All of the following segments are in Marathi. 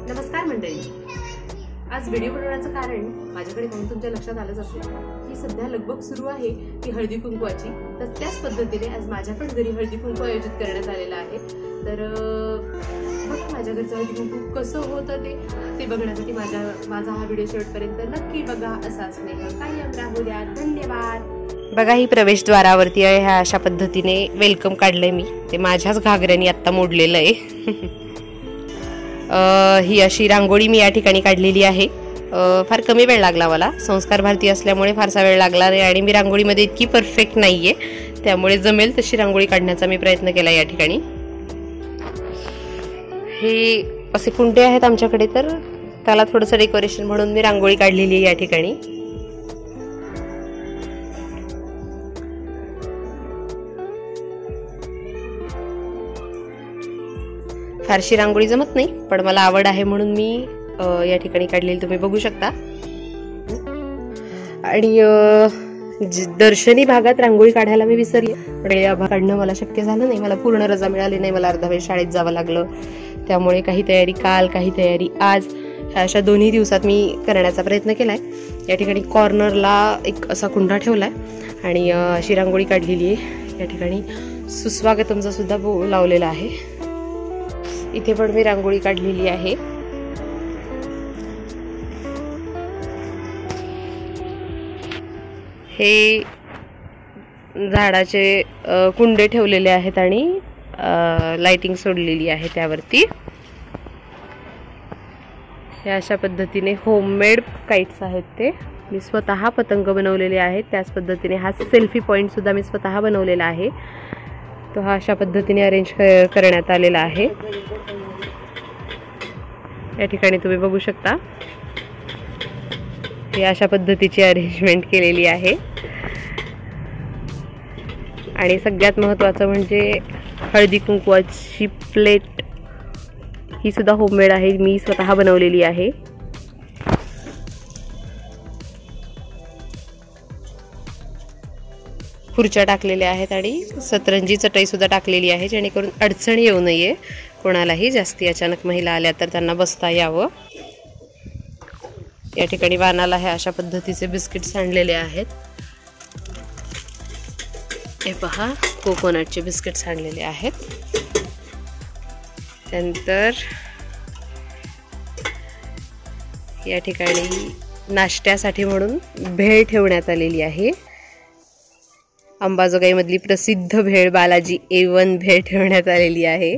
नमस्कार मंडळी, आज व्हिडिओ बनवण्याचं कारण माझ्याकडे पाहून तुमच्या लक्षात आलंच असेल की सध्या लगबग सुरू आहे ती हळदी कुंकवाची। तर त्याच पद्धतीने आज माझ्याकडे घरी हळदी कुंकू आयोजित करण्यात आलेला आहे। तर बघा माझ्या घरचं हळदी कुंकू कसं होतं ते बघण्यासाठी माझा हा व्हिडिओ शेवटपर्यंत नक्की बघा। असा स्नेह कायम राहू द्या। धन्यवाद। बघा ही प्रवेशद्वारावरती आहे, ह्या अशा पद्धतीने वेलकम काढलंय मी, ते माझ्याच घागऱ्याने आता मोडलेलं आहे। ही अशी रांगोळी मी या ठिकाणी काढलेली आहे। फार कमी वेळ लागला मला, संस्कार भारती असल्यामुळे फारसा वेळ लागला नाही आणि मी रांगोळीमध्ये इतकी परफेक्ट नाहीये, त्यामुळे जमेल तशी रांगोळी काढण्याचा मी प्रयत्न केला या ठिकाणी। हे असे कुंडे आहेत आमच्याकडे, तर त्याला थोडंसं डेकोरेशन म्हणून मी रांगोळी काढलेली आहे या ठिकाणी। फारशी रांगोळी जमत नाही, पण मला आवड आहे म्हणून मी या ठिकाणी काढलेली तुम्ही बघू शकता। आणि दर्शनी भागात रांगोळी काढायला मी विसरले, पण या काढणं मला शक्य झालं नाही। मला पूर्ण रजा मिळाली नाही, मला अर्धा वेळ शाळेत जावं लागलं, त्यामुळे काही तयारी काल काही तयारी आज, अशा दोन्ही दिवसात मी करण्याचा प्रयत्न केलाय। या ठिकाणी कॉर्नरला एक असा कुंडा ठेवलाय आणि अशी रांगोळी काढलेली आहे। या ठिकाणी सुस्वागतमचा सुद्धा बोर्ड लावलेला आहे, इथे पण मी रांगोळी काढलेली आहे। हे झाडाचे कुंडे ठेवलेले आहेत आणि लाइटिंग सोडलेली आहे त्यावरती। हे अशा पद्धतीने होममेड काइट्स आहेत, ते मी स्वतः पतंग बनवलेले आहेत। त्याच पद्धतीने हा सेल्फी पॉइंट सुद्धा मी स्वतः बनवलेला आहे, तो हा अशा पद्धतीने अरेंज करण्यात आलेला आहे। या ठिकाणी तुम्ही बघू शकता, हे अशा पद्धतीची अरेंजमेंट केलेली आहे। आणि सगळ्यात महत्त्वाचं म्हणजे हळदी कुंकवाची प्लेट ही सुद्धा होममेड आहे, मी स्वतः बनवलेली आहे। खुर्च्या टाकलेल्या आहेत आणि सतरंजी चटई सुद्धा टाकलेली आहे, जेणेकरून अडचण येऊ नये कोणालाही, जास्ती अचानक महिला आल्या तर त्यांना बसता यावं। या ठिकाणी वानाला हे अशा पद्धतीचे बिस्किट्स आणलेले आहेत, हे पहा कोकोनटचे बिस्किट्स आणलेले आहेत। त्यानंतर या ठिकाणी नाश्त्यासाठी म्हणून भेळ ठेवण्यात आलेली आहे। अंबाजोगाई मधली प्रसिद्ध भेळ बालाजी A1 भेळ ठेवण्यात आलेली आहे।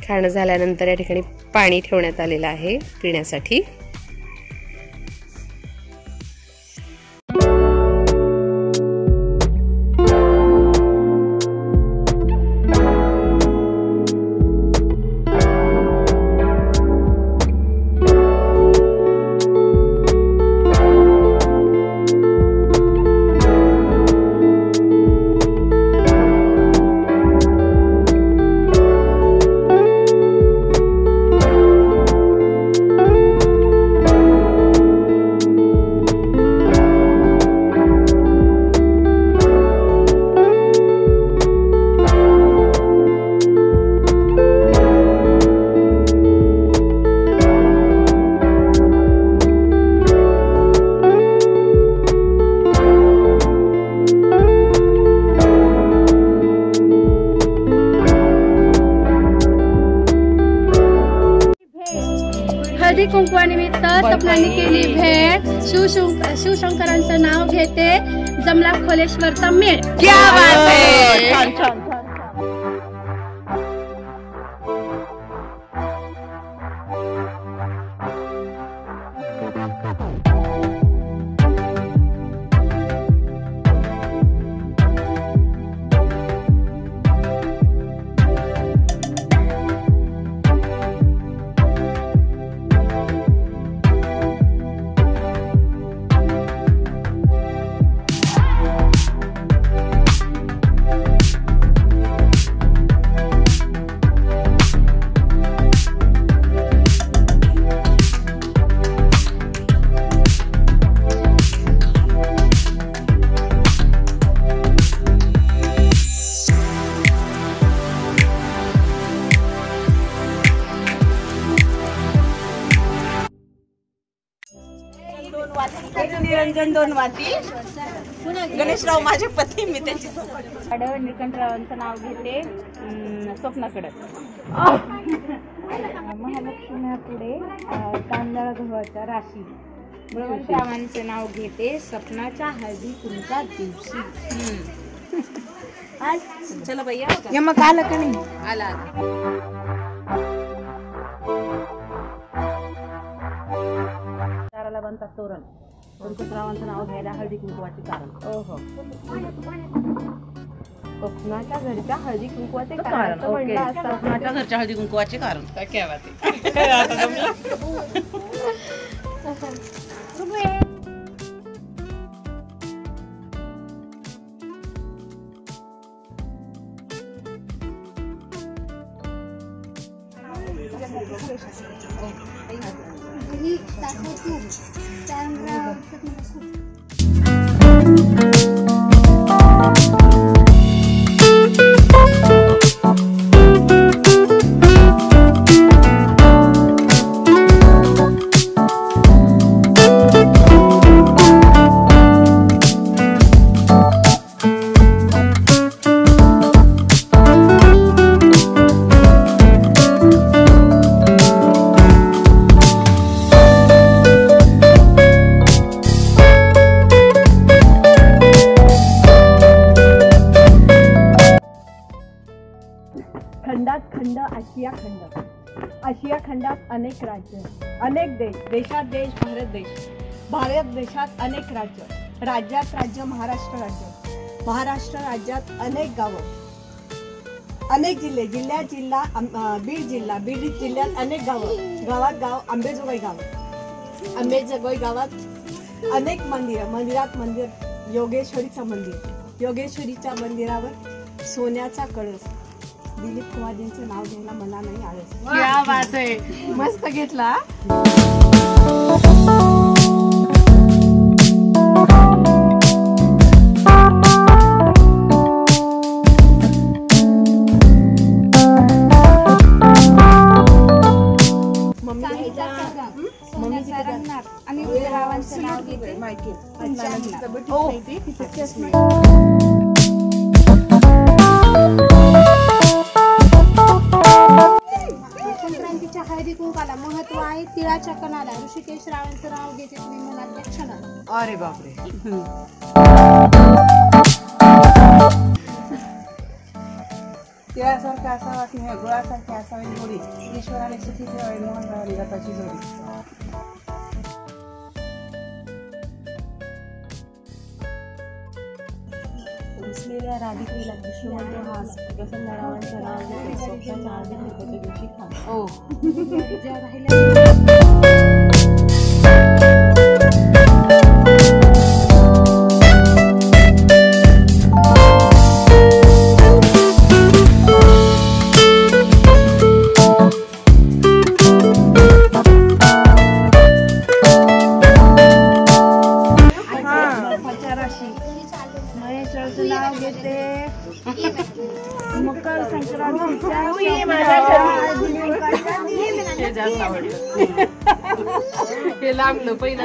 खाणं झाल्यानंतर या ठिकाणी पाणी ठेवण्यात आलेलं आहे पिण्यासाठी। हळदी कुंकवानिमित्त सपनांनी केली भेट, शिवशंकरांचं नाव घेते, जमला खोलेश्वरचा मेळ। क्या बात है, छान छान। निरंजन दोन वाटी. गणेशराव माझे पती, मी त्यांची निकंठरावांचं नाव घेते. स्वप्नाकडे महालक्ष्मीपुढे तांदळा गव्हाच्या राशी. बळवंतरावांचं नाव घेते सपनाच्या हळदी कुंका दिवशी. आज चला भैया मग आलं का नाही? आला दाराला बनतात तोरण. गणपतरावांचं नाव घ्यायला हळदी कुंकवाचे कारण. ओहो, स्वप्नाच्या घरच्या हळदी कुंकवाचे कारण. कारण स्वप्नाच्या घरच्या हळदी कुंकवाचे कारण. क्या बात आहे. खंडात खंड आशिया खंड. आशिया खंडात अनेक राज्य, अनेक देश, देशात देश, भारत देश. भारत देशात अनेक राज्य, राज्यात राज्य, महाराष्ट्र राज्य. महाराष्ट्र राज्यात अनेक गावं, अनेक जिल्हे, जिल्ह्यात जिल्हा, बीड जिल्हा, बीड जिल्ह्यात अनेक गावं, गावात गाव, अंबेजोगाई गाव, अंबेजोगाई गावात अनेक मंदिरं, मंदिरात मंदिर, योगेश्वरीचं मंदिर, योगेश्वरीच्या मंदिरावर सोन्याचा कळस. दिलीप कुमारजींचं नाव घ्यायला मला नाही आळस. क्या बात आहे, मस्त घेतला. आणि रावांचं नाव घेते. संक्रांतीच्या हळदी कुंकाला महत्व आहे. तिळाच्या कणाला ऋषिकेश रावांचं नाव घेते. तुम्ही म्हणाल क्षणाला. अरे बापरे. तिळासारखा असावा किंवा गुळासारखी असावी गोडी. ईश्वराने सुखी ठेवावी मोहन रावली रथाची जोडी. रुसलेल्या राधिकेला विष्णुमध्ये हास. प्रसन्नरावांचं नाव घेते. स्वप्नाच्या हळदी कुंकवाच्या दिवशी खास. ओ ज्या राहिल्या महेश्वरचं नाव घेते. मकर संक्रांतीच्या हे जास्त आवडलं. हे लांबलं पहिला.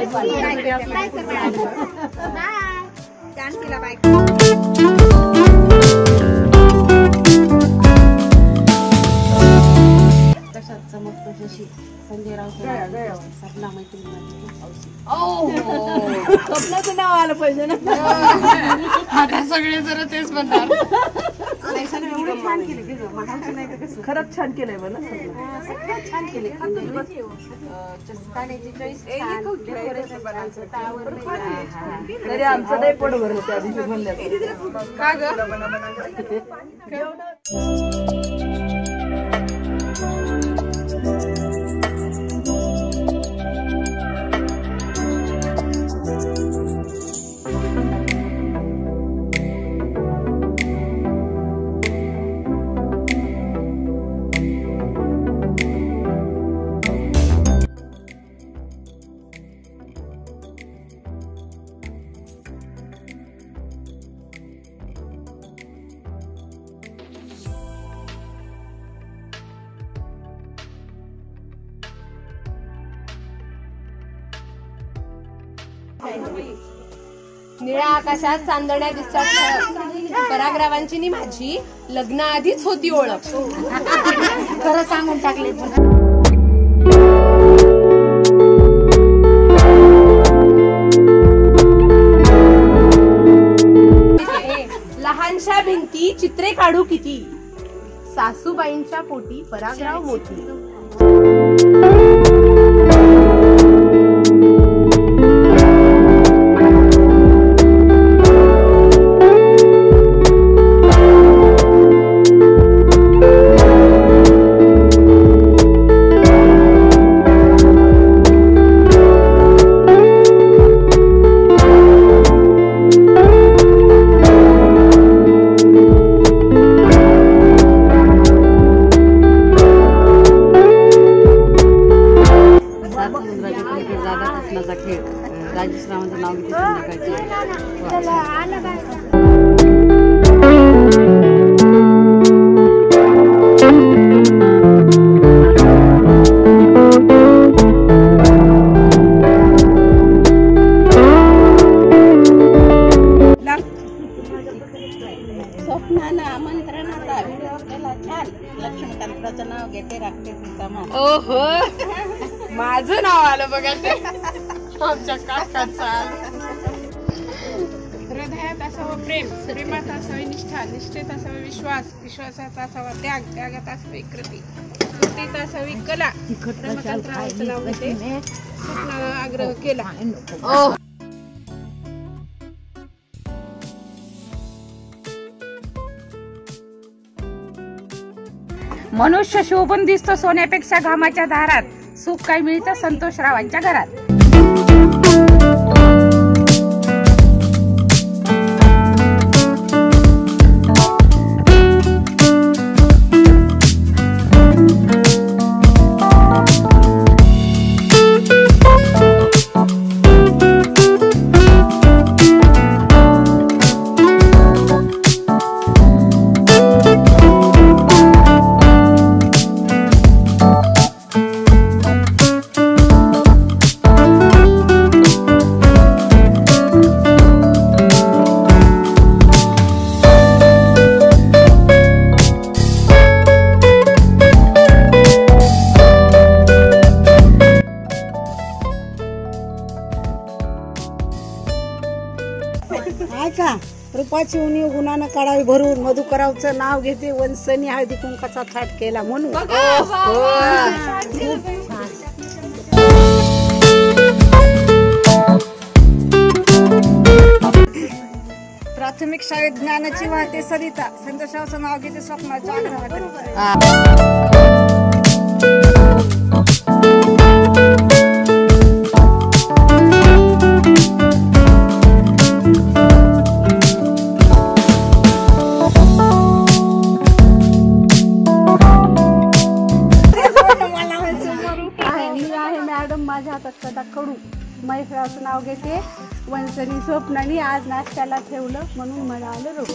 कशात चमकतो शशी. संजय राऊत सपना मैत्रीण माझी हौशी. स्वप्नाचं नाव आलं पाहिजे ना. आता सगळे जरा तेच म्हणतात. छान केले. खरंच छान केलंय मला. सगळं छान केले. चष्टाण्याची चॉईस छान. डेकोरेशन करायचं टावर नाही. तरी आमचं नाही पोट भरलं त्या दिवशी म्हणलं. का ग? निळ्या आकाशात चांदण्या दिसतात. परागरावांची नी माझी लग्नाआधीच होती ओळख. खरं सांगून टाकले. लहानशा भिंती चित्रे काढू किती, सासूबाईंच्या पोटी परागराव मोठी. राजेश्रावांचं नाव घेते संध्याकाळची. स्वप्नानं आमंत्रणाचा व्हिडिओ केला छान. लक्ष्मीकांताचं नाव घेते राखते तुमचा मान. ओहो माझं नाव आलं बघा ते आमच्या काकाचं आलं. हृदयात असावं प्रेम, प्रेमात असावी निष्ठा, निष्ठेत असावा विश्वास, विश्वासात असावा त्याग, त्यागात असावी कृती, कृतीत असावी कला. रमाकांतरावांचं नाव घेते. स्वप्नानं आग्रह केला. मनुष्य शोभून दिसतो सोन्यापेक्षा घामाच्या दारात, सुख काय मिळतं संतोषरावांच्या घरात. ऐका, रूपाची उणीव गुणानं काढावी भरून, मधुकरावचं नाव घेते वंसनी हळदी कुंकाचा थाट केला म्हणून. प्राथमिक शाळेत ज्ञानाची वाहते सरिता, संतोषरावचं नाव घेते स्वप्नाच्या आग्रहात. माझ्या हातात कदा कडू. महेशरावचं नाव घेते वंसनी स्वप्नानी आज नाश्त्याला ठेवलं म्हणून मला आलं रोग.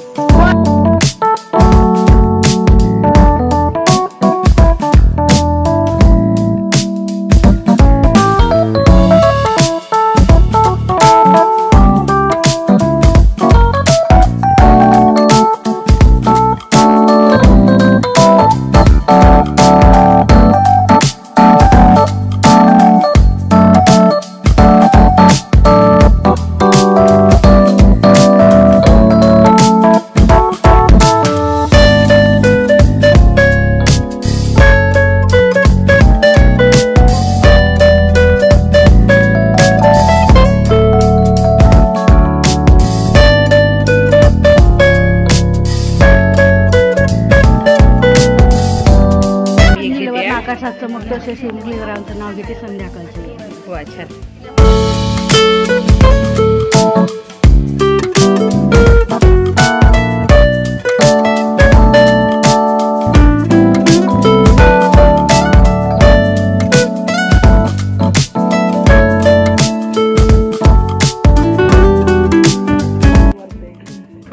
आकाशात चमकतो असे सिंगलीवरांचं नाव घेते संध्याकाळचे. वा छान.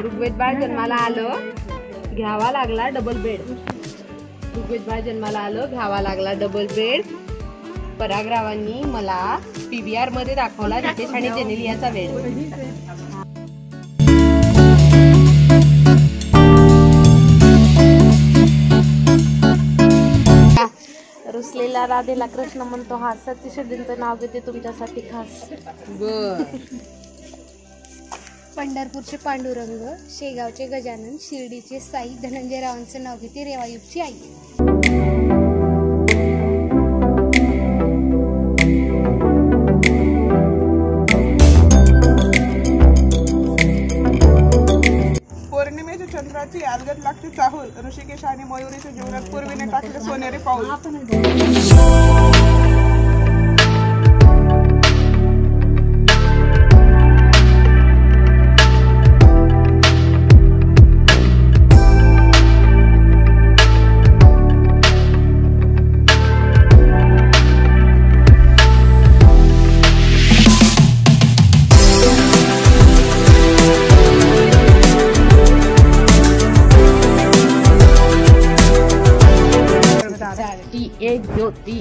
ऋग्वेद बाळ जन्माला आलं, घ्यावा लागला डबल बेड. ऋग्वेद बाळ जन्माला आलं, घ्यावा लागला डबल बेड. परागरावांनी मला PVR मध्ये दाखवला रितेश आणि जेनेलियाचा वेळ. दिवाळीला राधेला कृष्ण म्हणतो हा सतीशर्डींचं नाव घेते तुमच्यासाठी खास. बर. पंढरपूरचे पांडुरंग, शेगावचे गजानन, शिर्डीचे साई, धनंजय रावांचं नाव घेते रेवायुगची आई. पौर्णिमेच्या चंद्राची आलगत लागते चाहूल, ऋषिकेश आणि मयुरीच्या जीवनात पूर्वीने टाकले सोनेरी पाऊल. एक ज्योती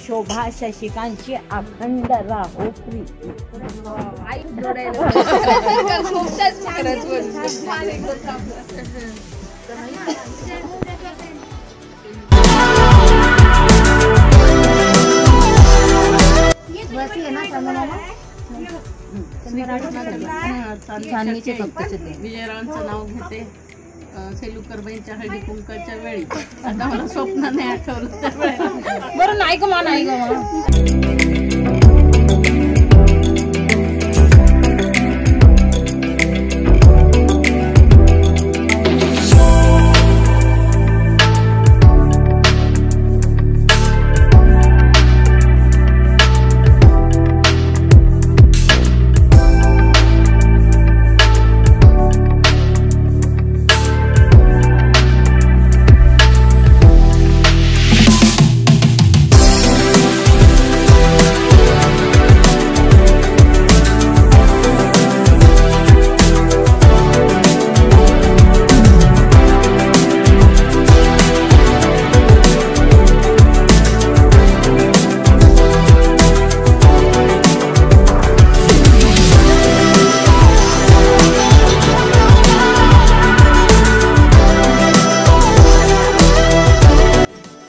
शोभा शशिकांची अखंड राहो प्रीती. विजयरावांचं नाव घेते सेलुकरबाईंच्या हळदी कुंकाच्या वेळी. आता मला स्वप्न नाही आठवलं त्या वेळेला. बरं नाही ग नाही ग.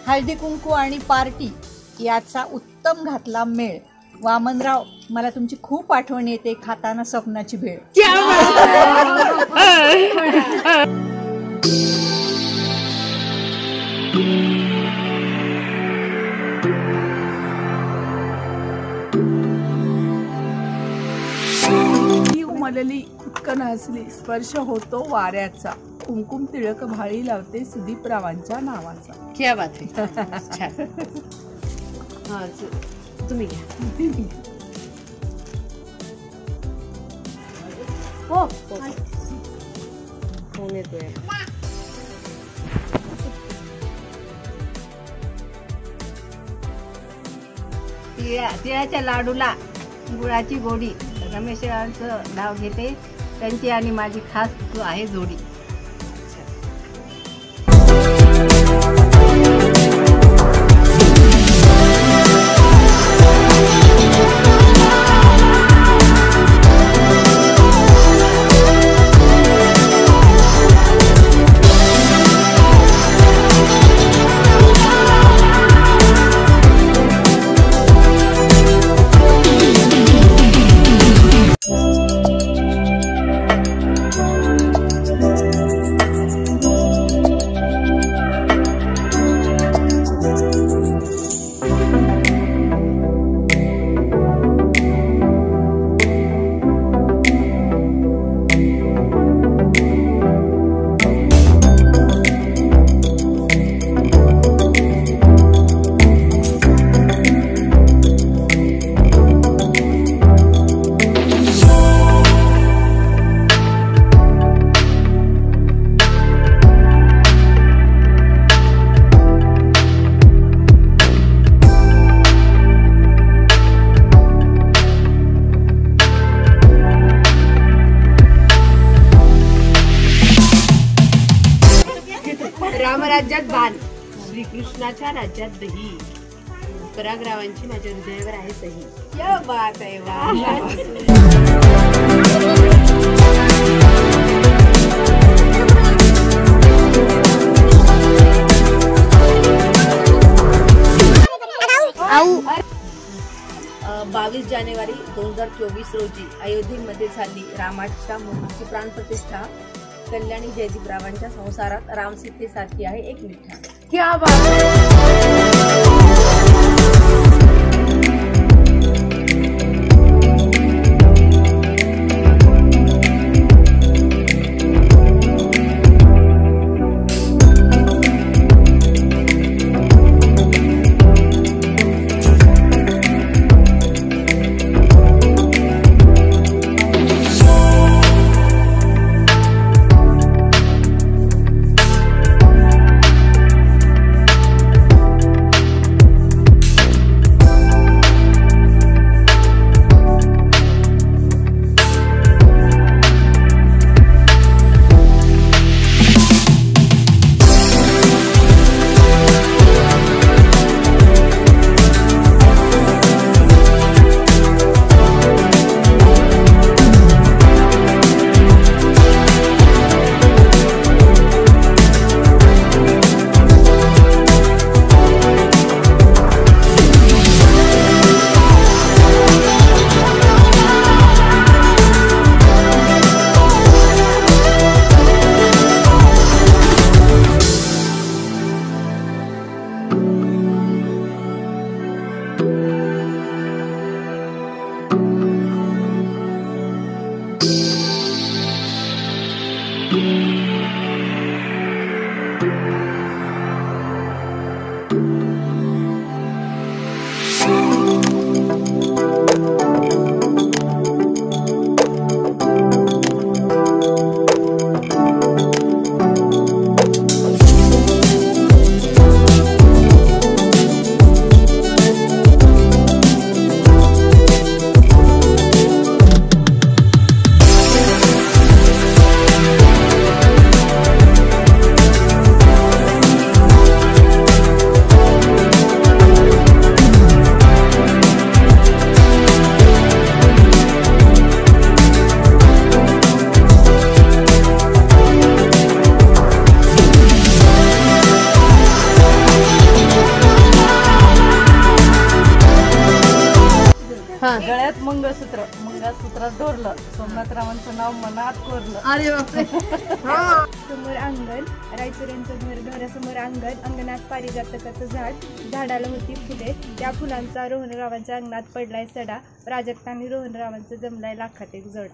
हळदी कुंकू आणि पार्टी याचा उत्तम घातला मेळ. वामनराव, मला तुमची खूप आठवण येते, खाताना स्वप्नाची भेळ. ही उमलली खुटकन हसली, स्पर्श होतो वाऱ्याचा, कुंकुम तिळक भाळी लावते सुदीपरावांच्या नावाचा. क्या बात आहे. छान. हा तुम्ही घ्या. हो फोन येतोय. तिळाच्या लाडूला गुळाची गोडी, रमेशरावांचं नाव घेते, त्यांची आणि माझी खास आहे जोडी. रामराज्यात बाण, श्रीकृष्णाच्या राज्यात दही, परागरावांची माझ्या हृदयावर आहे सही. क्या बात आहे. 24 जानेवारी 2024 रोजी अयोध्येमध्ये झाली रामाच्या मूर्तीची प्राणप्रतिष्ठा. कल्याणी जयदीपरावांच्या संसारात रामसीतेसारखी आहे एक निष्ठा. क्या बात. गळ्यात मंगळसूत्रात डोरलं. सोमनाथरावांचं नाव मनात कोरलं. अरे बापरे. समोर अंगण, रायचुऱ्यांचं घर, घरासमोर अंगण, अंगणात पारिजातकाचं झाड, झाडाला होती फुले, त्या फुलांचा रोहनरावांच्या अंगणात पडलाय सडा, प्राजक्तांनी रोहनरावांचं जमलाय लाखात एक जड.